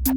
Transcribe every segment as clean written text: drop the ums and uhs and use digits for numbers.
Have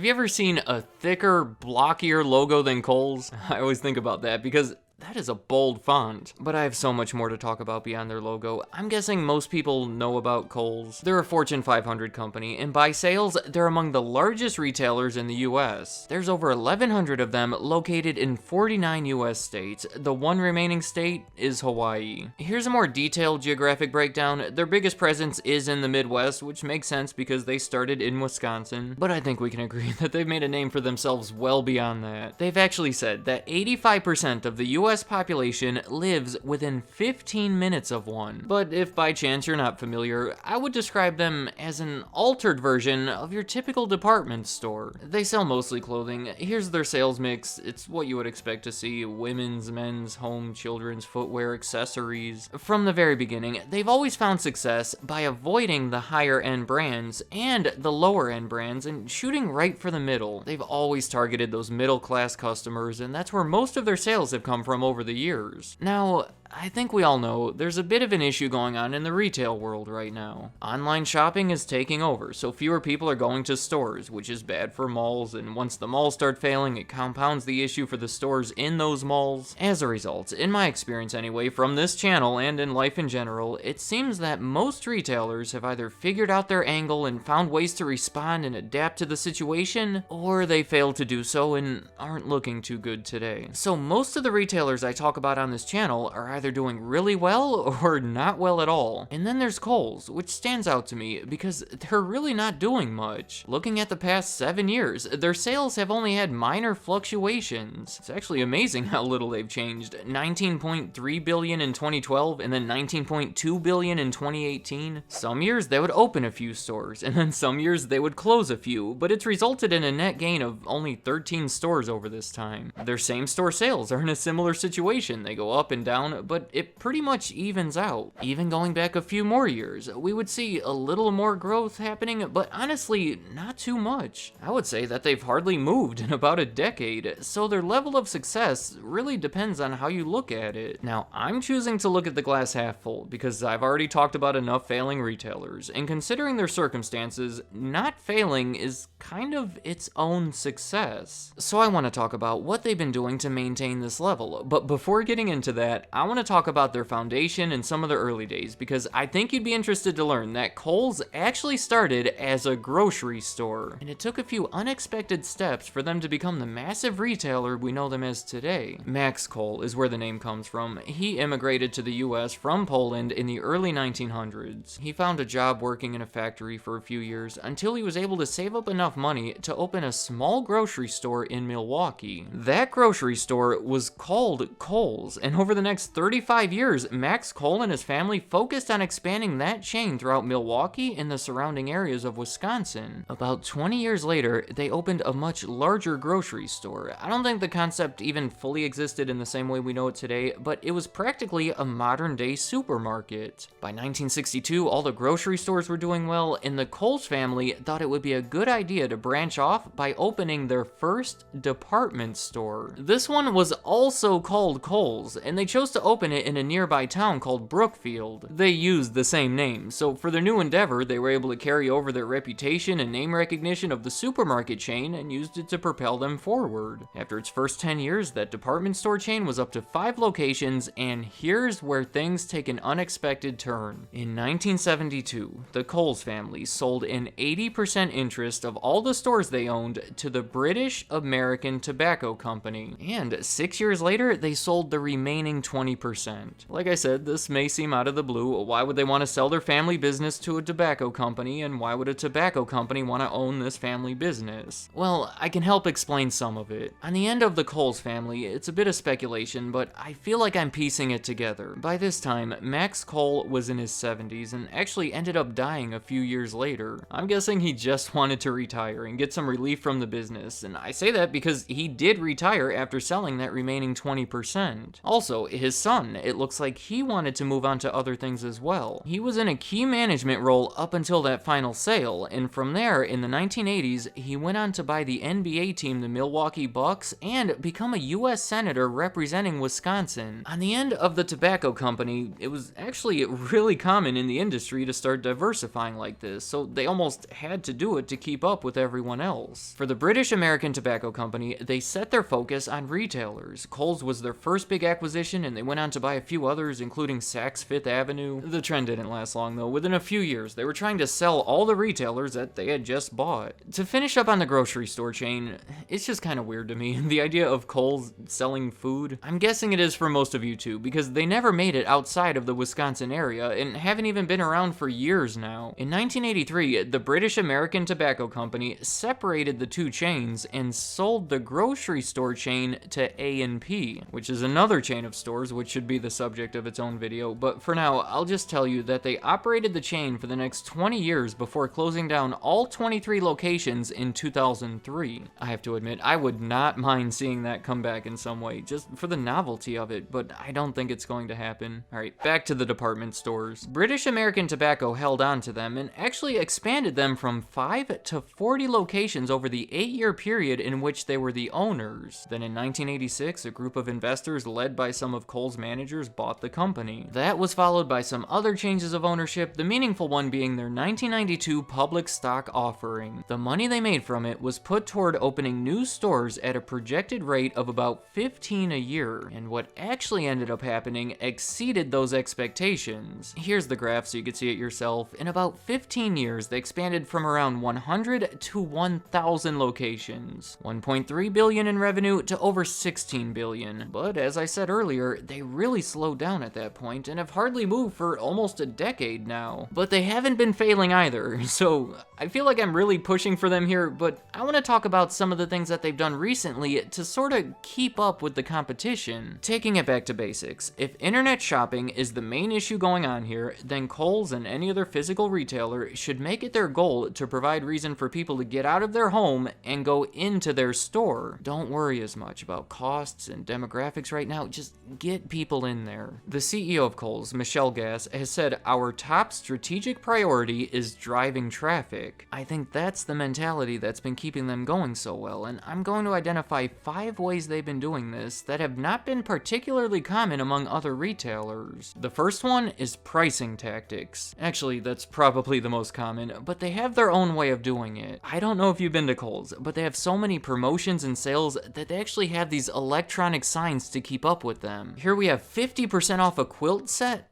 you ever seen a thicker, blockier logo than Kohl's? I always think about that because that is a bold font. But I have so much more to talk about beyond their logo. I'm guessing most people know about Kohl's. They're a Fortune 500 company, and by sales, they're among the largest retailers in the US. There's over 1,100 of them located in 49 US states. The one remaining state is Hawaii. Here's a more detailed geographic breakdown. Their biggest presence is in the Midwest, which makes sense because they started in Wisconsin. But I think we can agree that they've made a name for themselves well beyond that. They've actually said that 85% of the US population lives within 15 minutes of one. But if by chance you're not familiar, I would describe them as an altered version of your typical department store. They sell mostly clothing. Here's their sales mix. It's what you would expect to see: women's, men's, home, children's, footwear, accessories. From the very beginning, they've always found success by avoiding the higher end brands and the lower end brands and shooting right for the middle. They've always targeted those middle class customers, and that's where most of their sales have come from over the years. Now, I think we all know there's a bit of an issue going on in the retail world right now. Online shopping is taking over, so fewer people are going to stores, which is bad for malls, and once the malls start failing, it compounds the issue for the stores in those malls. As a result, in my experience anyway, from this channel and in life in general, it seems that most retailers have either figured out their angle and found ways to respond and adapt to the situation, or they failed to do so and aren't looking too good today. So most of the retailers I talk about on this channel are either doing really well or not well at all. And then there's Kohl's, which stands out to me because they're really not doing much. Looking at the past 7 years, their sales have only had minor fluctuations. It's actually amazing how little they've changed. $19.3 billion in 2012 and then $19.2 billion in 2018. Some years they would open a few stores, and then some years they would close a few, but it's resulted in a net gain of only 13 stores over this time. Their same store sales are in a similar situation. They go up and down, but it pretty much evens out. Even going back a few more years, we would see a little more growth happening, but honestly, not too much. I would say that they've hardly moved in about a decade, so their level of success really depends on how you look at it. Now, I'm choosing to look at the glass half full because I've already talked about enough failing retailers, and considering their circumstances, not failing is kind of its own success. So I want to talk about what they've been doing to maintain this level, but before getting into that, I want to talk about their foundation and some of their early days, because I think you'd be interested to learn that Kohl's actually started as a grocery store, and it took a few unexpected steps for them to become the massive retailer we know them as today. Max Kohl is where the name comes from. He immigrated to the US from Poland in the early 1900s. He found a job working in a factory for a few years until he was able to save up enough money to open a small grocery store in Milwaukee. That grocery store was called Kohl's, and over the next 35 years, Max Kohl and his family focused on expanding that chain throughout Milwaukee and the surrounding areas of Wisconsin. About 20 years later, they opened a much larger grocery store. I don't think the concept even fully existed in the same way we know it today, but it was practically a modern-day supermarket. By 1962, all the grocery stores were doing well, and the Kohl's family thought it would be a good idea to branch off by opening their first department store. This one was also called Kohl's, and they chose to open it in a nearby town called Brookfield. They used the same name, so for their new endeavor, they were able to carry over their reputation and name recognition of the supermarket chain and used it to propel them forward. After its first 10 years, that department store chain was up to 5 locations, and here's where things take an unexpected turn. In 1972, the Kohl's family sold an 80% interest of all the stores they owned to the British American Tobacco Company, and 6 years later, they sold the remaining 20%. Like I said, this may seem out of the blue. Why would they want to sell their family business to a tobacco company, and why would a tobacco company want to own this family business? Well, I can help explain some of it. On the end of the Kohl's family, it's a bit of speculation, but I feel like I'm piecing it together. By this time, Max Kohl was in his 70s and actually ended up dying a few years later. I'm guessing he just wanted to retire and get some relief from the business, and I say that because he did retire after selling that remaining 20%. Also, his son son. It looks like he wanted to move on to other things as well. He was in a key management role up until that final sale, and from there, in the 1980s, he went on to buy the NBA team, the Milwaukee Bucks, and become a U.S. Senator representing Wisconsin. On the end of the tobacco company, it was actually really common in the industry to start diversifying like this, so they almost had to do it to keep up with everyone else. For the British American Tobacco Company, they set their focus on retailers. Kohl's was their first big acquisition, and they went on to buy a few others, including Saks Fifth Avenue. The trend didn't last long though. Within a few years, they were trying to sell all the retailers that they had just bought. To finish up on the grocery store chain, it's just kind of weird to me, the idea of Kohl's selling food. I'm guessing it is for most of you too, because they never made it outside of the Wisconsin area, and haven't even been around for years now. In 1983, the British American Tobacco Company separated the two chains and sold the grocery store chain to A&P, which is another chain of stores which should be the subject of its own video, but for now, I'll just tell you that they operated the chain for the next 20 years before closing down all 23 locations in 2003. I have to admit, I would not mind seeing that come back in some way, just for the novelty of it, but I don't think it's going to happen. Alright, back to the department stores. British American Tobacco held on to them and actually expanded them from 5 to 40 locations over the 8-year period in which they were the owners. Then in 1986, a group of investors led by some of Kohl's managers bought the company. That was followed by some other changes of ownership, the meaningful one being their 1992 public stock offering. The money they made from it was put toward opening new stores at a projected rate of about 15 a year, and what actually ended up happening exceeded those expectations. Here's the graph so you could see it yourself. In about 15 years, they expanded from around 100 to 1,000 locations, 1.3 billion in revenue to over 16 billion. But as I said earlier, they really slowed down at that point and have hardly moved for almost a decade now. But they haven't been failing either, so I feel like I'm really pushing for them here, but I want to talk about some of the things that they've done recently to sort of keep up with the competition. Taking it back to basics, if internet shopping is the main issue going on here, then Kohl's and any other physical retailer should make it their goal to provide reason for people to get out of their home and go into their store. Don't worry as much about costs and demographics right now, just get people in there. The CEO of Kohl's, Michelle Gass, has said our top strategic priority is driving traffic. I think that's the mentality that's been keeping them going so well, and I'm going to identify 5 ways they've been doing this that have not been particularly common among other retailers. The first one is pricing tactics. Actually, that's probably the most common, but they have their own way of doing it. I don't know if you've been to Kohl's, but they have so many promotions and sales that they actually have these electronic signs to keep up with them. Here we have 50% off a quilt set.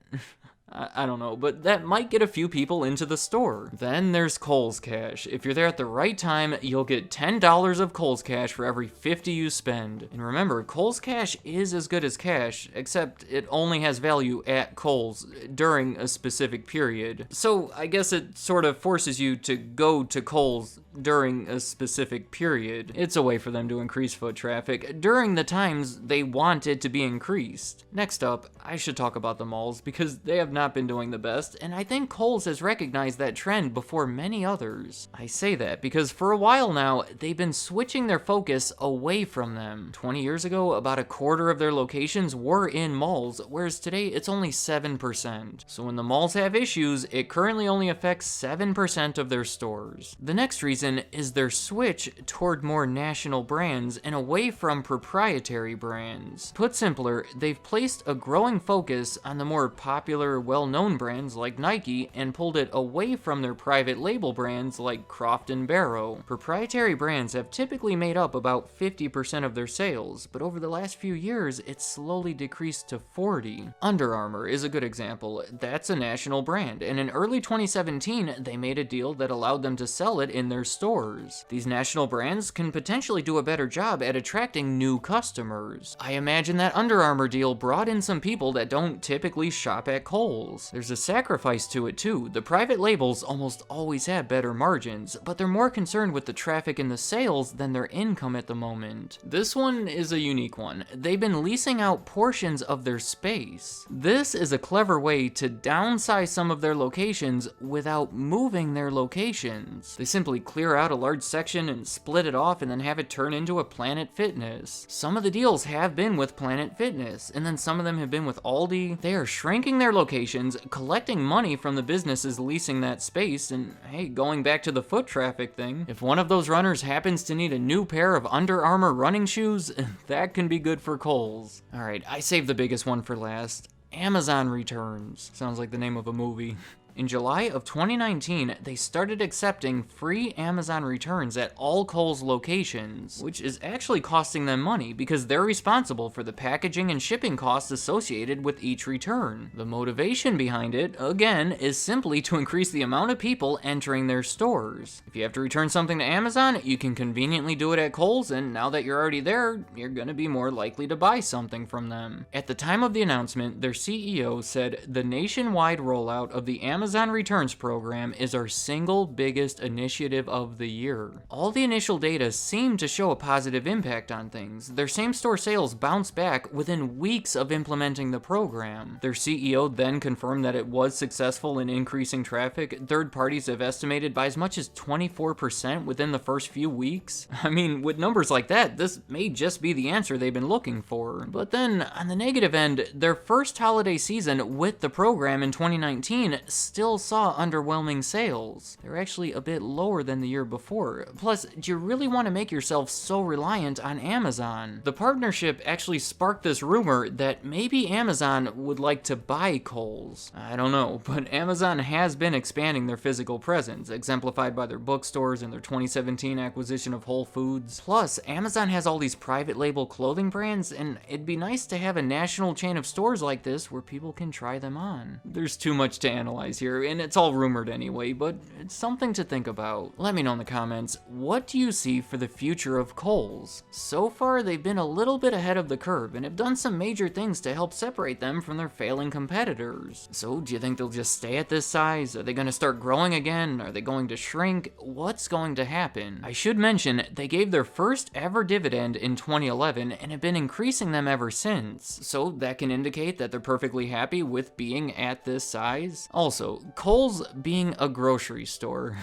I don't know, but that might get a few people into the store. Then there's Kohl's Cash. If you're there at the right time, you'll get $10 of Kohl's Cash for every 50 you spend. And remember, Kohl's Cash is as good as cash, except it only has value at Kohl's during a specific period. So I guess it sort of forces you to go to Kohl's during a specific period. It's a way for them to increase foot traffic during the times they want it to be increased. Next up, I should talk about the malls because they have not been doing the best, and I think Kohl's has recognized that trend before many others. I say that because for a while now, they've been switching their focus away from them. 20 years ago, about a quarter of their locations were in malls, whereas today it's only 7%. So when the malls have issues, it currently only affects 7% of their stores. The next reason is their switch toward more national brands and away from proprietary brands. Put simpler, they've placed a growing focus on the more popular, well-known brands like Nike and pulled it away from their private label brands like Croft & Barrow. Proprietary brands have typically made up about 50% of their sales, but over the last few years, it's slowly decreased to 40%. Under Armour is a good example. That's a national brand, and in early 2017, they made a deal that allowed them to sell it in their stores. These national brands can potentially do a better job at attracting new customers. I imagine that Under Armour deal brought in some people that don't typically shop at Kohl's. Kohl's. There's a sacrifice to it too. The private labels almost always have better margins, but they're more concerned with the traffic and the sales than their income at the moment. This one is a unique one. They've been leasing out portions of their space. This is a clever way to downsize some of their locations without moving their locations. They simply clear out a large section and split it off and then have it turn into a Planet Fitness. Some of the deals have been with Planet Fitness, and then some of them have been with Aldi. They are shrinking their locations, collecting money from the businesses leasing that space, and hey, going back to the foot traffic thing, if one of those runners happens to need a new pair of Under Armour running shoes, that can be good for Kohl's. Alright, I saved the biggest one for last. Amazon returns. Sounds like the name of a movie. In July of 2019, they started accepting free Amazon returns at all Kohl's locations, which is actually costing them money because they're responsible for the packaging and shipping costs associated with each return. The motivation behind it, again, is simply to increase the amount of people entering their stores. If you have to return something to Amazon, you can conveniently do it at Kohl's, and now that you're already there, you're gonna be more likely to buy something from them. At the time of the announcement, their CEO said the nationwide rollout of the Amazon Returns program is our single biggest initiative of the year. All the initial data seemed to show a positive impact on things. Their same-store sales bounced back within weeks of implementing the program. Their CEO then confirmed that it was successful in increasing traffic. Third parties have estimated by as much as 24% within the first few weeks. I mean, with numbers like that, this may just be the answer they've been looking for. But then, on the negative end, their first holiday season with the program in 2019 still saw underwhelming sales. They're actually a bit lower than the year before. Plus, do you really want to make yourself so reliant on Amazon? The partnership actually sparked this rumor that maybe Amazon would like to buy Kohl's. I don't know, but Amazon has been expanding their physical presence, exemplified by their bookstores and their 2017 acquisition of Whole Foods. Plus, Amazon has all these private label clothing brands, and it'd be nice to have a national chain of stores like this where people can try them on. There's too much to analyze here, and it's all rumored anyway, but it's something to think about. Let me know in the comments, what do you see for the future of Kohl's? So far, they've been a little bit ahead of the curve and have done some major things to help separate them from their failing competitors. So do you think they'll just stay at this size? Are they going to start growing again? Are they going to shrink? What's going to happen? I should mention, they gave their first ever dividend in 2011 and have been increasing them ever since. So that can indicate that they're perfectly happy with being at this size. Also, Kohl's being a grocery store.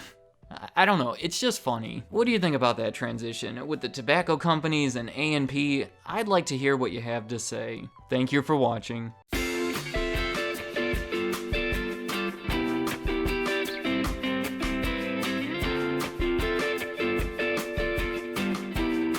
I don't know, it's just funny. What do you think about that transition? With the tobacco companies and A&P, I'd like to hear what you have to say. Thank you for watching.